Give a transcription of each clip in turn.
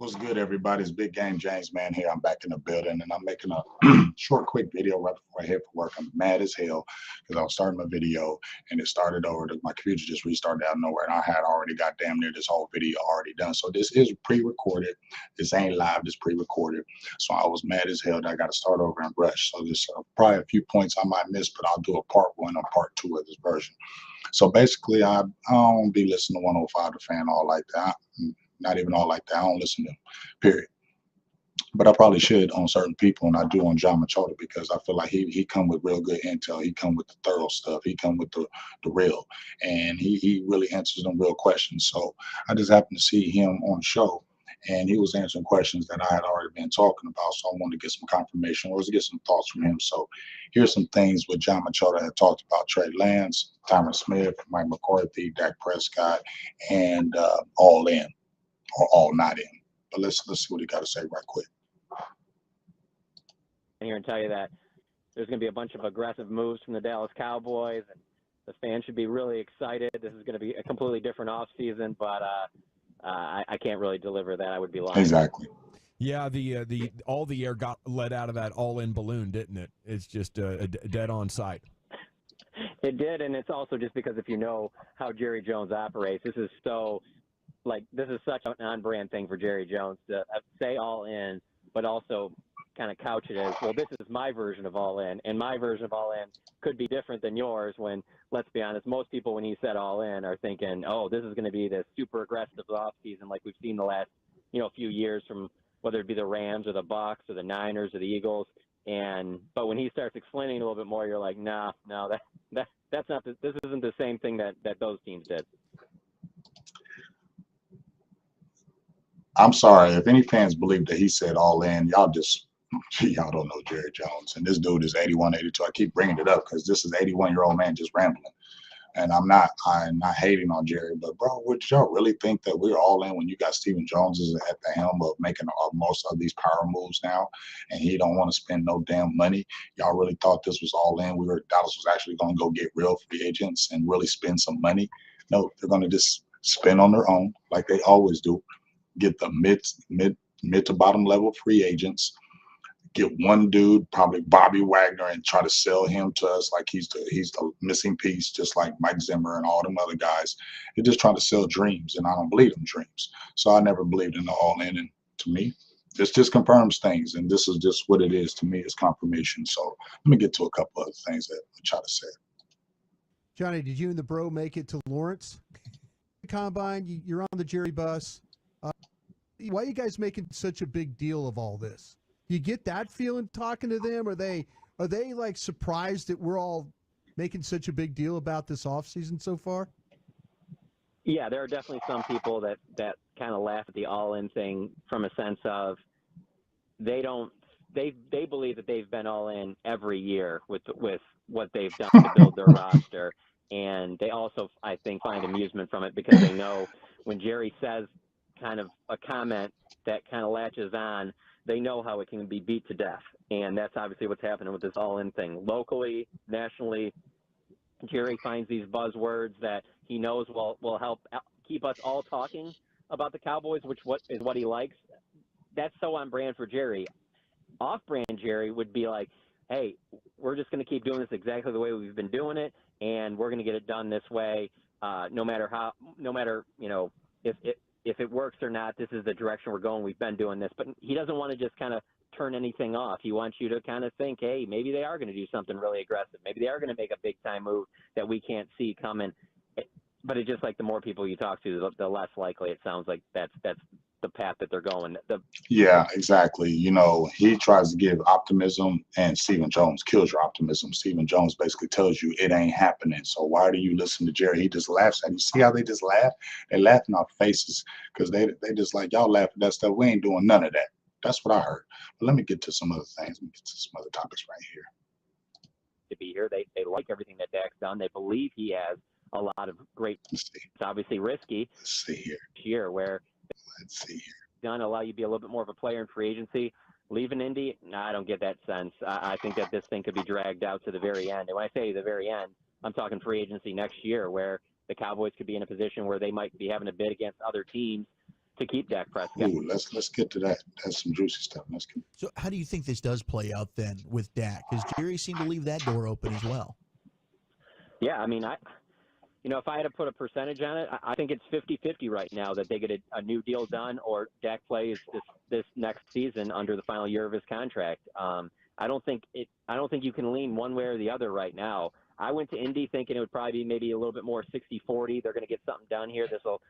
What's good, everybody? It's Big Game James, man. Here, I'm back in the building, and I'm making a short, quick video right before I head for work. I'm mad as hell because I was starting my video, and it started over. My computer just restarted out of nowhere, and I had already got damn near this whole video already done. So this is pre-recorded. This ain't live. This pre-recorded. So I was mad as hell that I got to start over and rush. So there's probably a few points I might miss, but I'll do a part one or part two of this version. So basically, I don't be listening to 105 The Fan all like that. Not even all like that. I don't listen to him, period. But I probably should on certain people, and I do on Jon Machota because I feel like he come with real good intel. He come with the thorough stuff. He come with the real, and he really answers them real questions. So I just happened to see him on the show, and he was answering questions that I had already been talking about. So I wanted to get some confirmation or to get some thoughts from him. So here's some things what Jon Machota had talked about: Trey Lance, Tyron Smith, Mike McCarthy, Dak Prescott, and all in or all not in. But let's see what he got to say right quick. Here and tell you that there's going to be a bunch of aggressive moves from the Dallas Cowboys, and the fans should be really excited. This is going to be a completely different offseason, but I can't really deliver that. I would be lying. Exactly. Yeah, the all the air got let out of that all-in balloon, didn't it? It's just a dead on sight. It did, and it's also just because if you know how Jerry Jones operates, this is such an on-brand thing for Jerry Jones to say all in, but also kind of couch it as, well, this is my version of all in, and my version of all in could be different than yours when, let's be honest, most people when he said all in are thinking, oh, this is going to be this super aggressive offseason like we've seen the last, few years from whether it be the Rams or the Bucs or the Niners or the Eagles. But when he starts explaining a little bit more, you're like, no, that's not, this isn't the same thing that those teams did. I'm sorry if any fans believe that he said all in. Y'all don't know Jerry Jones, and this dude is 81, 82. I keep bringing it up because this is 81-year-old man just rambling, and I'm not hating on Jerry, but bro, would y'all really think that we're all in when you got Stephen Jones is at the helm of making most of these power moves now, and he don't want to spend no damn money? Y'all really thought this was all in? Dallas was actually going to go get real free agents and really spend some money? No, they're going to just spend on their own like they always do. Get the mid to bottom level free agents. Get one dude, probably Bobby Wagner, and try to sell him to us like he's the missing piece, just like Mike Zimmer and all them other guys. They're just trying to sell dreams, and I don't believe in dreams. So I never believed in the all in. And to me, this just confirms things, and this is just what it is to me. It's confirmation. So let me get to a couple other things that I try to say. Johnny, did you and the bro make it to Lawrence Combine? You're on the Jerry bus. Why are you guys making such a big deal of all this? You get that feeling talking to them? Are they like surprised that we're all making such a big deal about this offseason so far? Yeah, there are definitely some people that kind of laugh at the all-in thing from a sense of they believe that they've been all in every year with what they've done to build their roster, and they also, I think, find amusement from it because they know when Jerry says kind of a comment that kind of latches on, they know how it can be beat to death. And that's obviously what's happening with this all-in thing. Locally, nationally, Jerry finds these buzzwords that he knows will help keep us all talking about the Cowboys, which is what he likes. That's so on brand for Jerry. Off-brand Jerry would be like, hey, we're just going to keep doing this exactly the way we've been doing it, and we're going to get it done this way, no matter if it works or not. This is the direction we're going. We've been doing this. But he doesn't want to just kind of turn anything off. He wants you to kind of think, hey, maybe they are going to do something really aggressive. Maybe they are going to make a big-time move that we can't see coming. But it's just like the more people you talk to, the less likely it sounds like that's the path that they're going. Yeah, exactly. He tries to give optimism, and Stephen Jones kills your optimism. Stephen Jones basically tells you it ain't happening. So why do you listen to Jerry? He just laughs at you. See how they just laugh? They laugh in our faces because they just like, y'all laugh at that stuff. We ain't doing none of that. That's what I heard. But let me get to some other things. Let me get to some other topics right here. To be here, they like everything that Dak's done. They believe he has a lot of great. It's obviously risky. Let's see here. Let's see here. Done allow you to be a little bit more of a player in free agency. Leaving Indy, no, I don't get that sense. I think that this thing could be dragged out to the very end. And when I say the very end, I'm talking free agency next year, where the Cowboys could be in a position where they might be having to bid against other teams to keep Dak Prescott. Ooh, let's get to that. That's some juicy stuff. Let's get. So how do you think this does play out then with Dak? Because Jerry seemed to leave that door open as well. Yeah, I mean, if I had to put a percentage on it, I think it's 50-50 right now that they get a new deal done or Dak plays this next season under the final year of his contract. I don't think you can lean one way or the other right now. I went to Indy thinking it would probably be maybe a little bit more 60-40. They're going to get something done here. This will,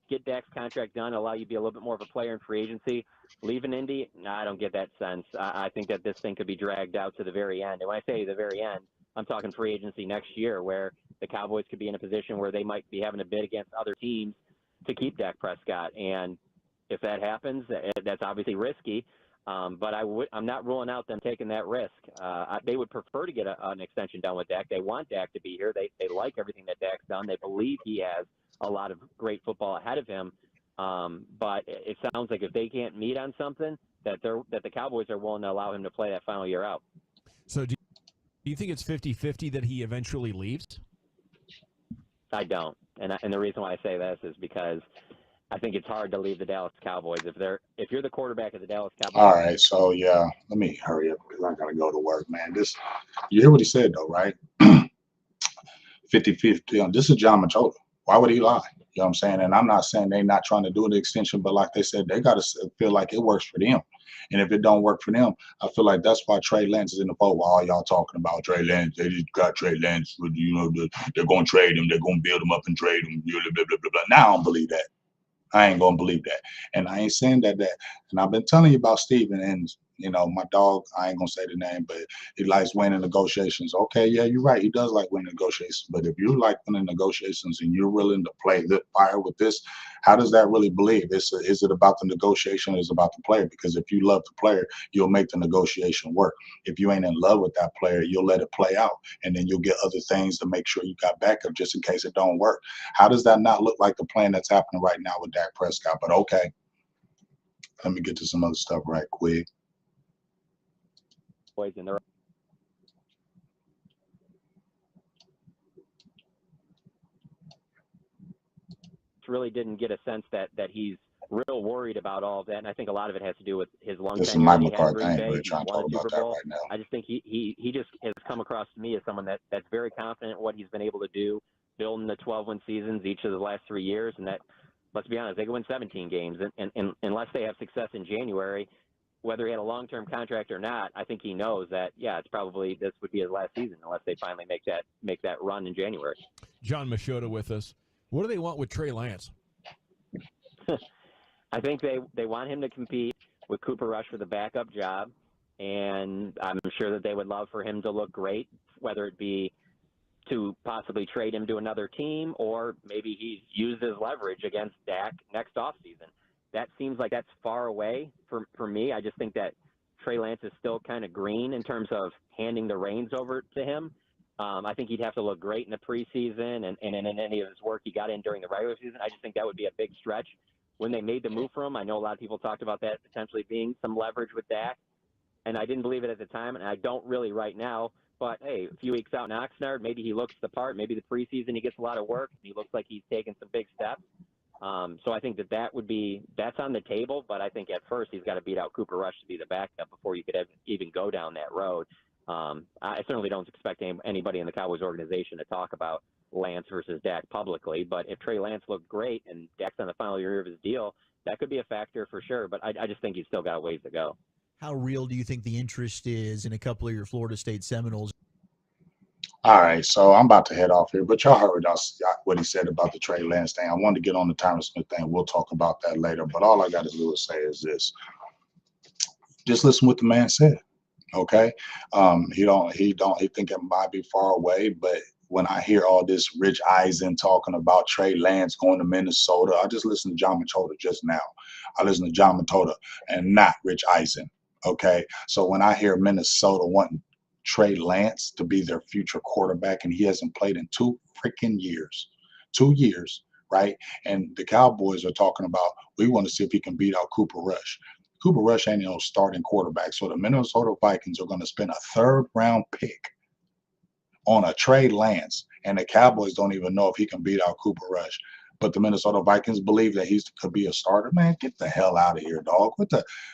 get Dak's contract done, allow you to be a little bit more of a player in free agency. Leaving Indy, no, I don't get that sense. I think that this thing could be dragged out to the very end. And when I say the very end, I'm talking free agency next year, where the Cowboys could be in a position where they might be having to bid against other teams to keep Dak Prescott. And if that happens, that's obviously risky. But I'm not ruling out them taking that risk. They would prefer to get an extension done with Dak. They want Dak to be here. They like everything that Dak's done. They believe he has a lot of great football ahead of him. But it sounds like if they can't meet on something, that the Cowboys are willing to allow him to play that final year out. So do you think it's 50-50 that he eventually leaves? I don't. And the reason why I say this is because I think it's hard to leave the Dallas Cowboys if you're the quarterback of the Dallas Cowboys. All right, so yeah, let me hurry up because I gotta go to work, man. You hear what he said though, right? 50-50. This is Jon Machota. Why would he lie? You know what I'm saying? And I'm not saying they're not trying to do the extension, but like they said, they gotta feel like it works for them. And if it don't work for them, I feel like that's why Trey Lance is in the fold. All y'all talking about Trey Lance, they just got Trey Lance. They're gonna trade him. They're gonna build him up and trade him. Blah, blah, blah, blah, blah. Now I don't believe that. I ain't gonna believe that. And I ain't saying that. And I've been telling you about Steven and my dog, I ain't gonna say the name, but he likes winning negotiations. Okay, yeah, you're right. He does like winning negotiations. But if you like winning negotiations and you're willing to play the fire with this, how does that really believe? Is it about the negotiation or is it about the player? Because if you love the player, you'll make the negotiation work. If you ain't in love with that player, you'll let it play out. And then you'll get other things to make sure you got backup just in case it don't work. How does that not look like the plan that's happening right now with Dak Prescott? But okay, let me get to some other stuff right quick. And they're really didn't get a sense that he's real worried about all of that, and I think a lot of it has to do with his long This is tenure my that he had in part. I Green ain't Bay. really He trying to won talk a about Super that Bowl. right now. I just think he just has come across to me as someone that's very confident in what he's been able to do, building the 12-win seasons each of the last 3 years, and that, let's be honest, they could win 17 games, and unless they have success in January, whether he had a long-term contract or not, I think he knows that, yeah, it's probably this would be his last season unless they finally make that run in January. Jon Machota with us. What do they want with Trey Lance? I think they want him to compete with Cooper Rush for the backup job, and I'm sure that they would love for him to look great, whether it be to possibly trade him to another team or maybe he's used his leverage against Dak next offseason. That seems like that's far away for me. I just think that Trey Lance is still kind of green in terms of handing the reins over to him. I think he'd have to look great in the preseason and in any of his work he got in during the regular season. I just think that would be a big stretch. When they made the move for him, I know a lot of people talked about that potentially being some leverage with Dak, and I didn't believe it at the time, and I don't really right now. But, hey, a few weeks out in Oxnard, maybe he looks the part. Maybe the preseason he gets a lot of work. And he looks like he's taking some big steps. So I think that's on the table, but I think at first he's got to beat out Cooper Rush to be the backup before you could even go down that road. I certainly don't expect anybody in the Cowboys organization to talk about Lance versus Dak publicly, but if Trey Lance looked great and Dak's on the final year of his deal, that could be a factor for sure, but I just think he's still got a ways to go. How real do you think the interest is in a couple of your Florida State Seminoles? All right, so I'm about to head off here, but y'all heard what he said about the Trey Lance thing. I wanted to get on the Tyron Smith thing. We'll talk about that later, but all I got to do is say is this. Just listen what the man said, okay? He think it might be far away, but when I hear all this Rich Eisen talking about Trey Lance going to Minnesota, I just listened to Jon Machota just now. I listened to Jon Machota and not Rich Eisen, okay? So when I hear Minnesota wanting Trey Lance to be their future quarterback, and he hasn't played in 2 freaking years. 2 years, right? And the Cowboys are talking about, we want to see if he can beat out Cooper Rush. Cooper Rush ain't no starting quarterback. So the Minnesota Vikings are going to spend a 3rd-round pick on a Trey Lance, and the Cowboys don't even know if he can beat out Cooper Rush. But the Minnesota Vikings believe that he could be a starter. Man, get the hell out of here, dog.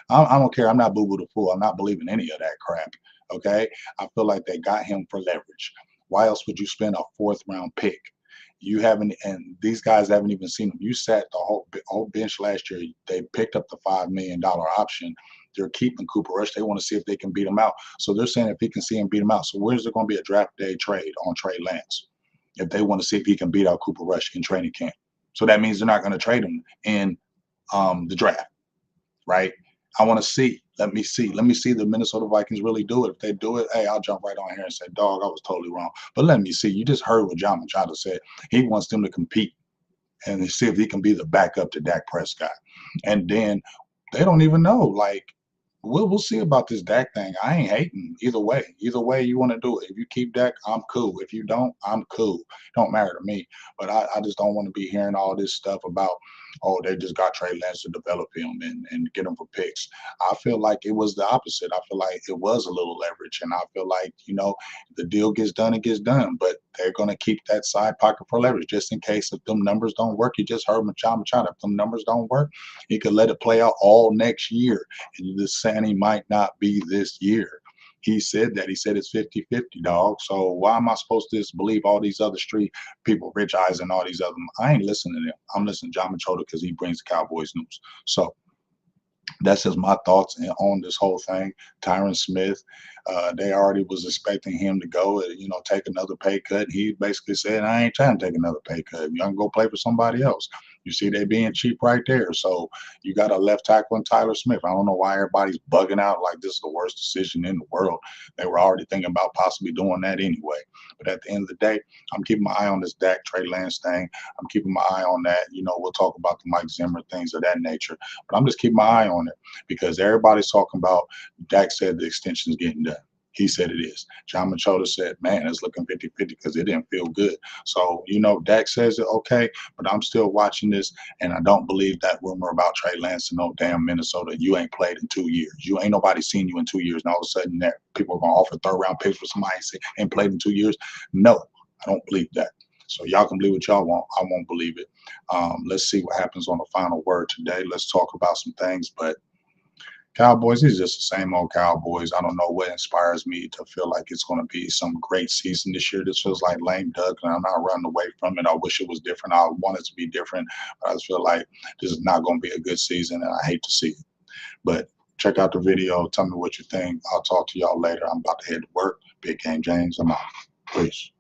I don't care. I'm not boo-boo the fool. I'm not believing any of that crap. Okay? I feel like they got him for leverage. Why else would you spend a fourth-round pick? You haven't, and these guys haven't even seen him. You sat the whole bench last year. They picked up the $5 million option. They're keeping Cooper Rush. They want to see if they can beat him out. So they're saying if he can see him beat him out. So where's there going to be a draft day trade on Trey Lance if they want to see if he can beat out Cooper Rush in training camp? So that means they're not going to trade him in the draft, right? I want to see. Let me see. Let me see the Minnesota Vikings really do it. If they do it, hey, I'll jump right on here and say, dog, I was totally wrong. But let me see. You just heard what Jon Machota said. He wants them to compete and see if he can be the backup to Dak Prescott. And then they don't even know. Like, we'll see about this Dak thing. I ain't hating either way. Either way you want to do it. If you keep Dak, I'm cool. If you don't, I'm cool. Don't matter to me. But I just don't want to be hearing all this stuff about, oh, they just got Trey Lance to develop him and get him for picks. I feel like it was the opposite. I feel like it was a little leverage. And I feel like, the deal gets done, it gets done. But they're going to keep that side pocket for leverage just in case if them numbers don't work. You just heard Jon Machota. If them numbers don't work, he could let it play out all next year. And you're just saying he might not be this year. He said that. He said it's 50-50, dog. So why am I supposed to just believe all these other street people, Rich Eisen, all these other? I ain't listening to them. I'm listening to Jon Machota because he brings the Cowboys news. So that's just my thoughts on this whole thing. Tyron Smith, they already was expecting him to go, take another pay cut. He basically said, I ain't trying to take another pay cut. Y'all can go play for somebody else. You see, they being cheap right there. So you got a left tackle in Tyler Smith. I don't know why everybody's bugging out like this is the worst decision in the world. They were already thinking about possibly doing that anyway. But at the end of the day, I'm keeping my eye on this Dak Trey Lance thing. I'm keeping my eye on that. We'll talk about the Mike Zimmer, things of that nature. But I'm just keeping my eye on it because everybody's talking about Dak said the extension is getting done. He said it is. Jon Machota said, man, it's looking 50-50 because it didn't feel good. So, Dak says it, okay, but I'm still watching this, and I don't believe that rumor about Trey Lance to no damn Minnesota. You ain't played in 2 years. You ain't nobody seen you in 2 years, and all of a sudden that people are going to offer third-round picks for somebody who ain't played in 2 years. No, I don't believe that. So y'all can believe what y'all want. I won't believe it. Let's see what happens on the final word today. Let's talk about some things, but Cowboys is just the same old Cowboys. I don't know what inspires me to feel like it's going to be some great season this year. This feels like lame duck, and I'm not running away from it. I wish it was different. I want it to be different. But I just feel like this is not going to be a good season, and I hate to see it. But check out the video. Tell me what you think. I'll talk to y'all later. I'm about to head to work. Big Game James. I'm out. Peace.